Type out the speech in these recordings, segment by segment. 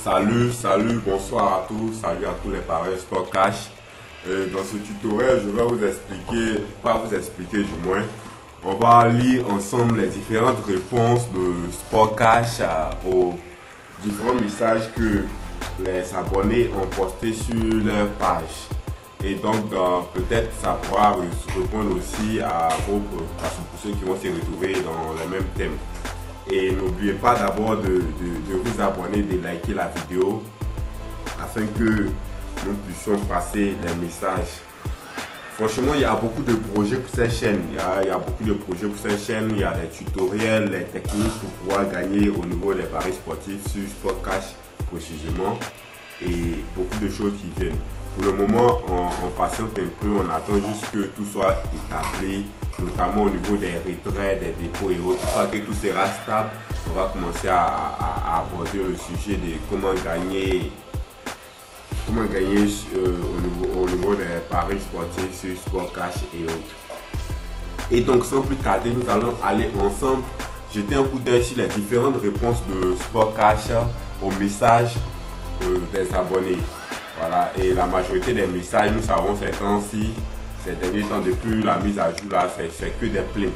Salut, bonsoir à tous, salut à tous les pareils Sport Cash. Dans ce tutoriel, je vais vous expliquer, pas vous expliquer du moins, on va lire ensemble les différentes réponses de Sport Cash aux différents messages que les abonnés ont postés sur leur page. Et donc, peut-être ça pourra répondre aussi à vos préoccupations pour ceux qui vont se retrouver dans le même thème. Et n'oubliez pas d'abord de vous abonner, de liker la vidéo afin que nous puissions passer les messages. Franchement, il y a beaucoup de projets pour cette chaîne. Il y a beaucoup de projets pour cette chaîne. Il y a des tutoriels, les techniques pour pouvoir gagner au niveau des paris sportifs sur Sport Cash précisément. Et beaucoup de choses qui viennent. Pour le moment, on patiente un peu, on attend juste que tout soit établi, notamment au niveau des retraits, des dépôts et autres. Une fois que tout sera stable, on va commencer à aborder le sujet de comment gagner au niveau des paris sportifs sur Sport Cash et autres. Et donc, sans plus tarder, nous allons aller ensemble jeter un coup d'œil sur les différentes réponses de Sport Cash aux messages des abonnés. Voilà, et la majorité des messages, nous savons ces temps-ci, ces derniers temps, depuis la mise à jour là, c'est que des plaintes.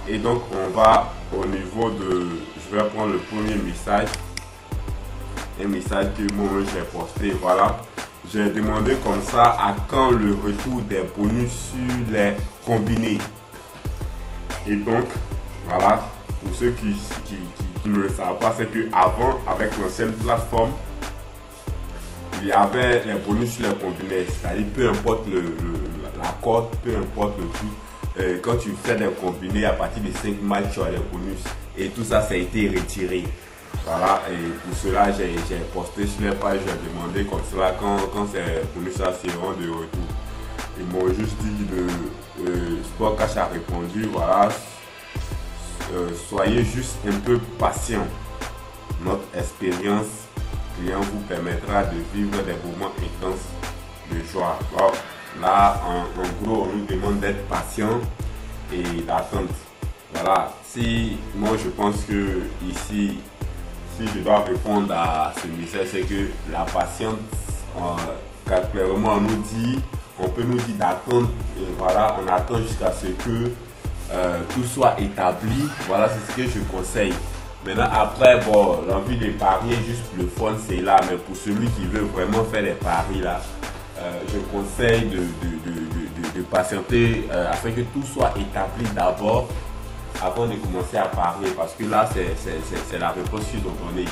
Et donc on va au niveau de, je vais prendre le premier message, un message que moi j'ai posté. Voilà, j'ai demandé comme ça à quand le retour des bonus sur les combinés. Et donc voilà, pour ceux qui ne le savent pas, c'est que avant, avec l'ancienne plateforme, il y avait les bonus sur les combinés, c'est-à-dire peu importe la cote, peu importe le prix, quand tu fais des combinés à partir de 5 matchs, tu as les bonus et tout ça, ça a été retiré. Voilà, et pour cela, j'ai posté sur les pages, j'ai demandé comme cela quand ces bonus là seront de retour. Ils m'ont juste dit Sport Cash a répondu, voilà, soyez juste un peu patient. Notre expérience client vous permettra de vivre des moments intenses de joie. Alors, là, en gros, on nous demande d'être patient et d'attendre. Voilà, si moi je pense que ici, si je dois répondre à ce message, c'est que la patience, clairement, on peut nous dire d'attendre. Voilà, on attend jusqu'à ce que tout soit établi. Voilà, c'est ce que je conseille. Maintenant, après, bon, l'envie de parier, juste le fun, c'est là. Mais pour celui qui veut vraiment faire des paris, là, je conseille de patienter afin que tout soit établi d'abord, avant de commencer à parier. Parce que là, c'est la réponse qu'ils ont donnée.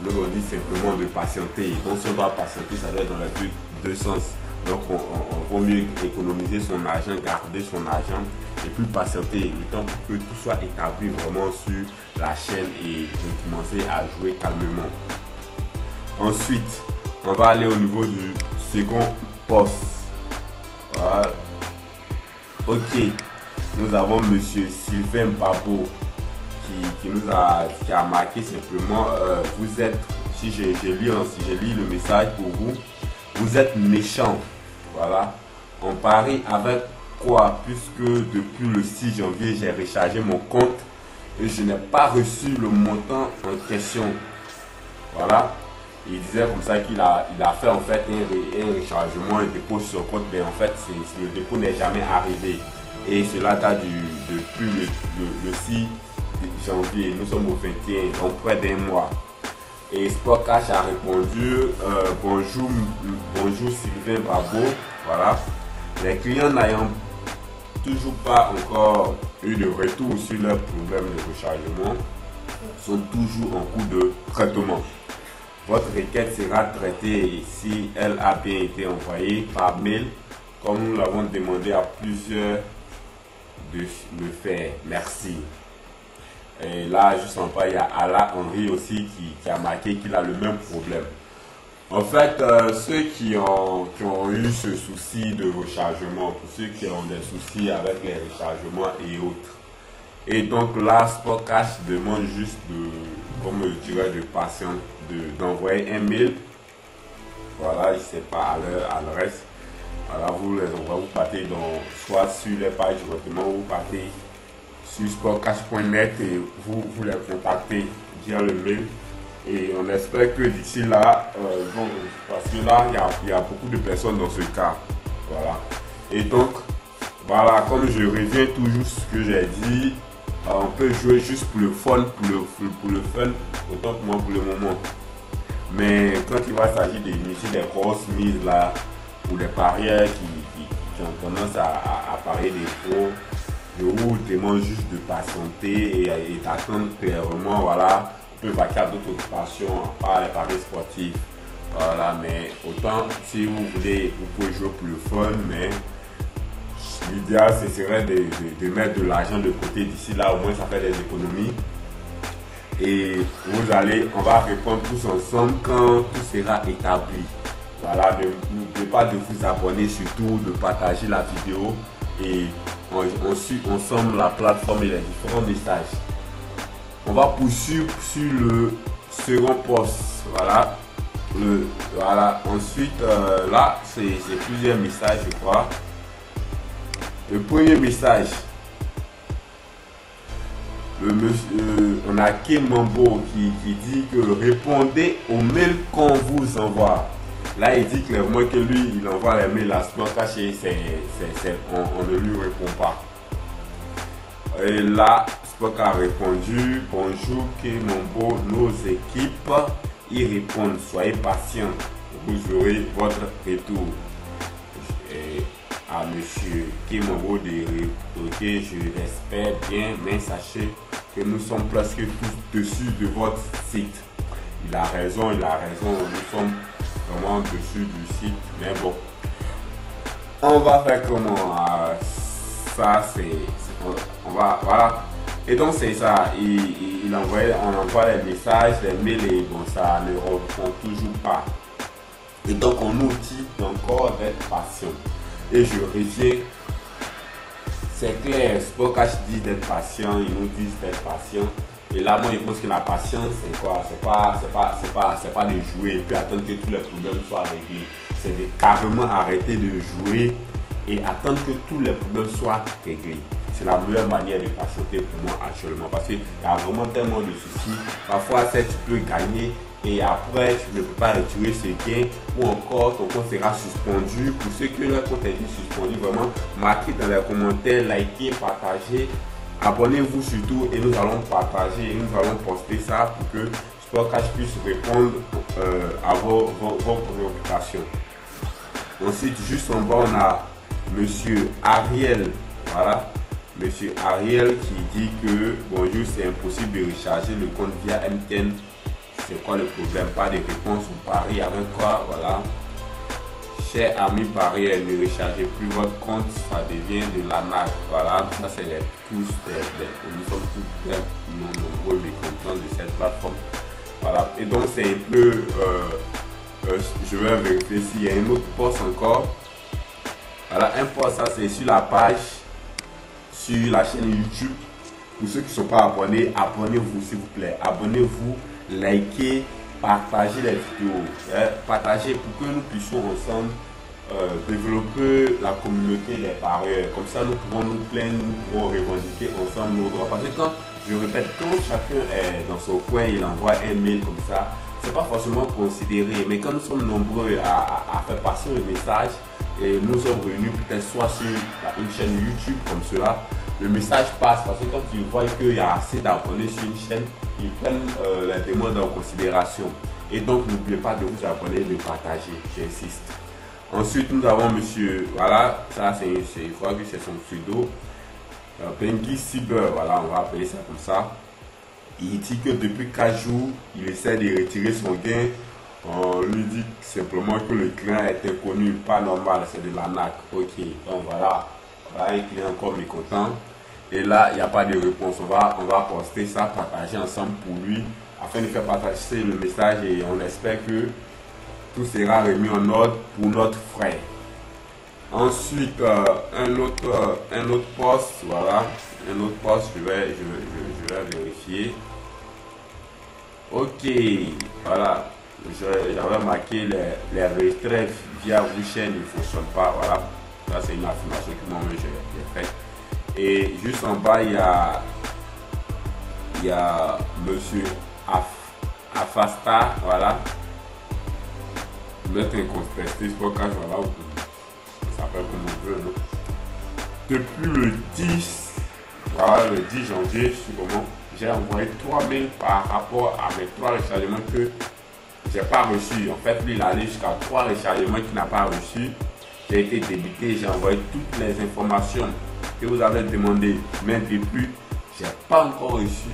Nous, on dit simplement de patienter. Donc, si on doit patienter, ça doit être dans les deux sens. Donc, on vaut mieux économiser son argent, garder son argent et puis patienter le temps pour que tout soit établi vraiment sur la chaîne et commencer à jouer calmement. Ensuite, on va aller au niveau du second poste. Voilà. Ok, nous avons monsieur Sylvain Babo qui a marqué simplement vous êtes, si je lis le message pour vous, vous êtes méchant. Voilà, on parie avec quoi, puisque depuis le 6 janvier j'ai rechargé mon compte et je n'ai pas reçu le montant en question. Voilà, il disait comme ça qu'il a fait en fait un rechargement, un dépôt sur son compte, mais en fait le dépôt n'est jamais arrivé et cela date depuis le 6 janvier, nous sommes au 21, donc près d'un mois. Et Sport Cash a répondu bonjour Sylvain Babo. Voilà, les clients n'ayant toujours pas encore eu de retour sur leurs problèmes de rechargement sont toujours en cours de traitement. Votre requête sera traitée si elle a bien été envoyée par mail, comme nous l'avons demandé à plusieurs de le faire. Merci. Et là, juste en bas, il y a Ala Henry aussi qui a marqué qu'il a le même problème. En fait, ceux qui ont eu ce souci de rechargement, pour ceux qui ont des soucis avec les rechargements et autres. Et donc là, Sport Cash demande juste comme je dirais, de patience, d'envoyer un mail. Voilà, je ne sais pas à l'adresse. Voilà, vous partez soit sur les pages directement, vous partez sur sportcash.net et vous les contactez via le mail. Et on espère que d'ici là, parce que là, il y a beaucoup de personnes dans ce cas. Voilà. Et donc, voilà, comme je reviens toujours sur ce que j'ai dit, on peut jouer juste pour le fun, pour le fun, autant que moi pour le moment. Mais quand il va s'agir d'initier des grosses mises là, ou des parieurs qui ont tendance à parier des faux, je vous demande juste de patienter et d'attendre clairement, voilà. On peut vaquer à d'autres occupations, pas les paris sportifs. Voilà, mais autant si vous voulez, vous pouvez jouer pour le fun, mais l'idéal ce serait de mettre de l'argent de côté d'ici là, au moins ça fait des économies. Et on va répondre tous ensemble quand tout sera établi. Voilà, n'oubliez pas de vous abonner, surtout de partager la vidéo et on suit ensemble la plateforme et les différents messages. On va poursuivre sur le second poste. Voilà. Ensuite, là, c'est plusieurs messages, je crois. Le premier message, on a Kim Mambo qui dit que répondez aux mails qu'on vous envoie. Là, il dit clairement que lui, il envoie les mails à Sportcash et on ne lui répond pas. Et là, Spock a répondu, bonjour Kim Mambo, nos équipes y répondent, soyez patients, vous aurez votre retour. Et à monsieur Kim Mambo de répondre, je l'espère bien, mais sachez que nous sommes presque tous dessus de votre site. Il a raison, nous sommes vraiment dessus du site, mais bon, on va faire comment, ça c'est, on va, voilà. Et donc c'est ça, on envoie les messages, les mails et bon, ça ne répond toujours pas. Et donc on nous dit encore d'être patient. Et je reviens, c'est clair, Sportcash dit d'être patient, ils nous disent d'être patient. Et là, moi, je pense que la patience, c'est quoi? C'est pas de jouer et puis attendre que tous les problèmes soient réglés. C'est de carrément arrêter de jouer et attendre que tous les problèmes soient réglés. C'est la meilleure manière de patienter pour moi actuellement parce qu'il y a vraiment tellement de soucis. Parfois, tu peux gagner et après, tu ne peux pas retirer ce gain ou encore ton compte sera suspendu. Pour ceux que leur compte est suspendu, vraiment, marquez dans les commentaires, likez, partagez. Abonnez-vous surtout et nous allons partager et nous allons poster ça pour que Sportcash puisse répondre à vos préoccupations. Ensuite, juste en bas, on a monsieur Ariel. Voilà, monsieur Ariel qui dit que bonjour, c'est impossible de recharger le compte via MTN. C'est quoi le problème? Pas de réponse au pari avec quoi? Voilà. Cher ami parieur, ne rechargez plus votre compte, ça devient de l'arnaque. Voilà, ça c'est les tous nous sommes tous très nombreux mécontents de cette plateforme. Voilà, et donc c'est un peu, je vais vérifier s'il y a un autre post encore. Voilà, un post, ça c'est sur la page, sur la chaîne YouTube. Pour ceux qui ne sont pas abonnés, abonnez-vous s'il vous plaît. Abonnez-vous, likez, partagez les vidéos, partagez pour que nous puissions ensemble développer la communauté des parieurs. Comme ça, nous pouvons nous plaindre, nous pouvons revendiquer ensemble nos droits. Parce que quand, je répète, quand chacun est dans son coin, il envoie un mail comme ça, c'est pas forcément considéré. Mais quand nous sommes nombreux à faire passer le message, et nous sommes réunis peut-être soit sur une chaîne YouTube comme cela, le message passe parce que quand tu vois qu'il y a assez d'abonnés sur une chaîne, ils prennent les demandes en considération. Et donc n'oubliez pas de vous abonner et de partager, j'insiste. Ensuite nous avons monsieur, voilà, ça c'est, je crois que c'est son pseudo, Pengi Cyber, voilà, on va appeler ça comme ça. Il dit que depuis 4 jours, il essaie de retirer son gain. On lui dit simplement que le client est inconnu, pas normal, c'est de l'arnaque. Ok, donc voilà, un client encore mécontent. Et là, il n'y a pas de réponse. On va poster ça, partager ensemble pour lui, afin de faire partager le message et on espère que tout sera remis en ordre pour notre frère. Ensuite, un autre poste, voilà, un autre poste, je vais vérifier. Ok, voilà. J'avais marqué les retraits via WeChain ne fonctionnent pas. Voilà, ça c'est une affirmation que moi-même j'ai faite. Et juste en bas, il y a monsieur Afasta, voilà. Mettre un contesté Sportcash, voilà, ça s'appelle comme on veut. Non? Depuis le 10, voilà, le 10 janvier, j'ai envoyé 3 mails par rapport à mes 3 rechargements que j'ai pas reçus. En fait, lui, il allait jusqu'à 3 rechargements qu'il n'a pas reçus. J'ai été débité, j'ai envoyé toutes les informations que vous avez demandé, mais depuis, j'ai pas encore reçu,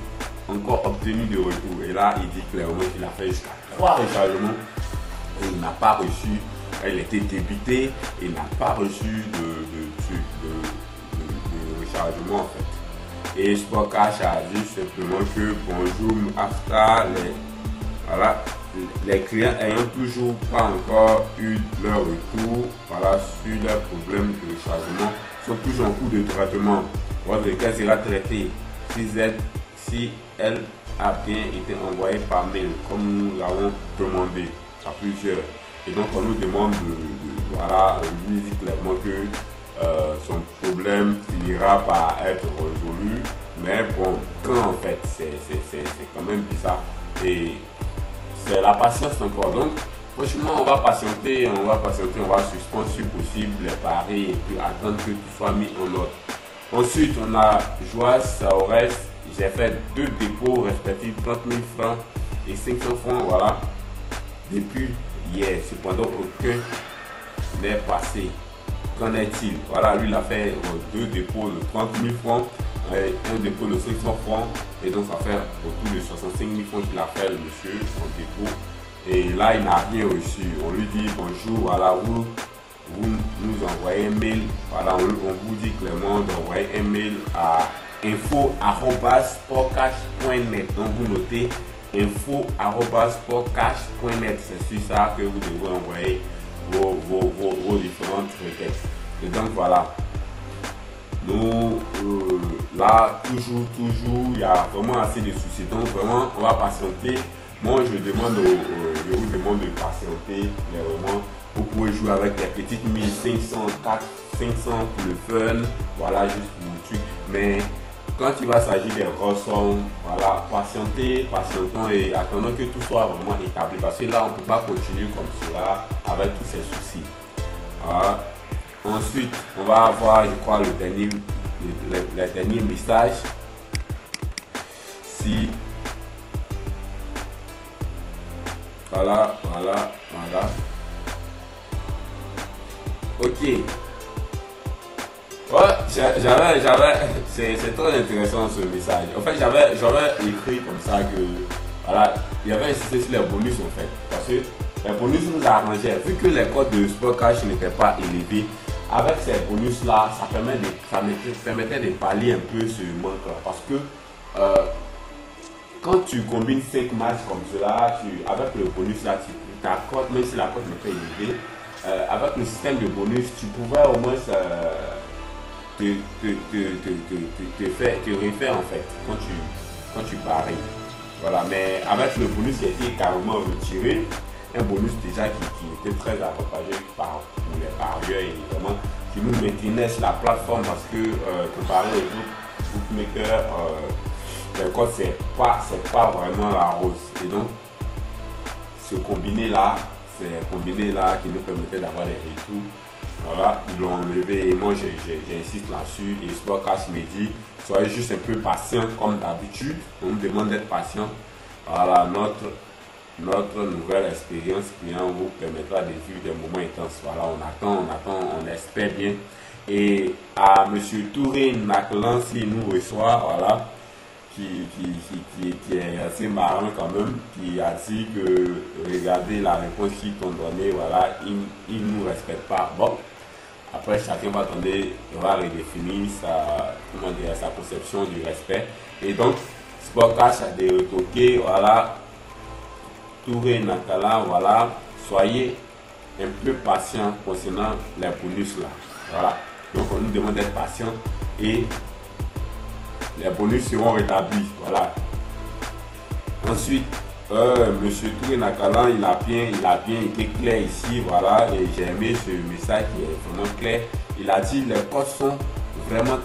encore obtenu de retour. Et là, il dit clairement qu'il a fait jusqu'à 3 rechargements et il n'a pas reçu. Il était débité et il n'a pas reçu de rechargement en fait. Et Sportcash a dit simplement que bonjour after les clients ayant toujours pas encore eu leur retour, voilà, sur leurs problèmes de rechargement sont toujours en cours de traitement. Votre cas sera traité si elle a bien été envoyée par mail comme nous l'avons demandé à plusieurs. Et donc on nous demande voilà, lui dit clairement que son problème finira par être résolu. Mais bon, quand en fait c'est quand même bizarre. Et c'est la patience encore. Donc, franchement, on va patienter, on va suspendre si possible les paris et puis attendre que tout soit mis en ordre. Ensuite, on a Joas Saores. J'ai fait 2 dépôts respectifs 30 000 francs et 500 francs, voilà, depuis hier. Cependant, aucun n'est passé. Qu'en est-il? Voilà, lui, il a fait 2 dépôts de 30 000 francs. Un dépôt de 500 francs et donc ça fait autour de 65 000 francs qu'il a fait le monsieur en dépôt et là il n'a rien reçu. On lui dit bonjour, voilà, vous nous envoyez un mail, voilà, on vous dit clairement d'envoyer un mail à info@sportcash.net. donc vous notez info@sportcash.net, c'est sur ça que vous devez envoyer vos différentes requêtes. Et donc voilà, nous là toujours il y a vraiment assez de soucis, donc vraiment on va patienter. Moi je vous demande de patienter, mais vraiment vous pouvez jouer avec les petites 1500, 500 pour le fun, voilà, juste pour le truc. Mais quand il va s'agir des grosses sommes, voilà, patientons et attendons que tout soit vraiment établi, parce que là on ne peut pas continuer comme cela avec tous ces soucis. Voilà. Ensuite, on va avoir, je crois, le dernier message. Si voilà. Ok. Ouais, c'est très intéressant ce message. En fait, j'avais écrit comme ça que voilà, il y avait insisté sur les bonus en fait, parce que les bonus nous arrangeaient, vu que les codes de Sportcash n'étaient pas élevés. Avec ces bonus là, ça permettait de pallier un peu ce manque là, parce que quand tu combines 5 matchs comme cela, avec le bonus là, ta cote, même si la cote n'est pas élevée, avec le système de bonus, tu pouvais au moins te refaire en fait quand tu paries. Voilà, mais avec le bonus qui a été carrément retiré, un bonus déjà qui était très avantageux pour les parieurs et vraiment qui nous maintenait sur la plateforme, parce que comparé aux autres bookmakers, le code c'est pas vraiment la rose. Et donc ce combiné là qui nous permettait d'avoir les retours, voilà, ils l'ont enlevé et moi j'insiste là-dessus. Et Sportcash me dit soyez juste un peu patient comme d'habitude, on nous demande d'être patient. Voilà, notre nouvelle expérience client vous permettra de vivre des moments intenses. Voilà, on attend, on espère bien. Et à monsieur Touré Naklan, s'il nous reçoit, voilà, qui est assez marrant quand même, qui a dit que regardez la réponse qu'ils t'ont donnée, voilà, il ne nous respecte pas. Bon, après chacun va redéfinir sa conception du respect. Et donc Sportcash a retoqué, voilà, Touré Nakala, voilà, soyez un peu patient concernant les bonus là. Voilà, donc on nous demande d'être patient et les bonus seront rétablis. Voilà. Ensuite, monsieur Touré Nakala, il a bien été clair ici, voilà, et j'ai aimé ce message qui est vraiment clair. Il a dit les codes sont vraiment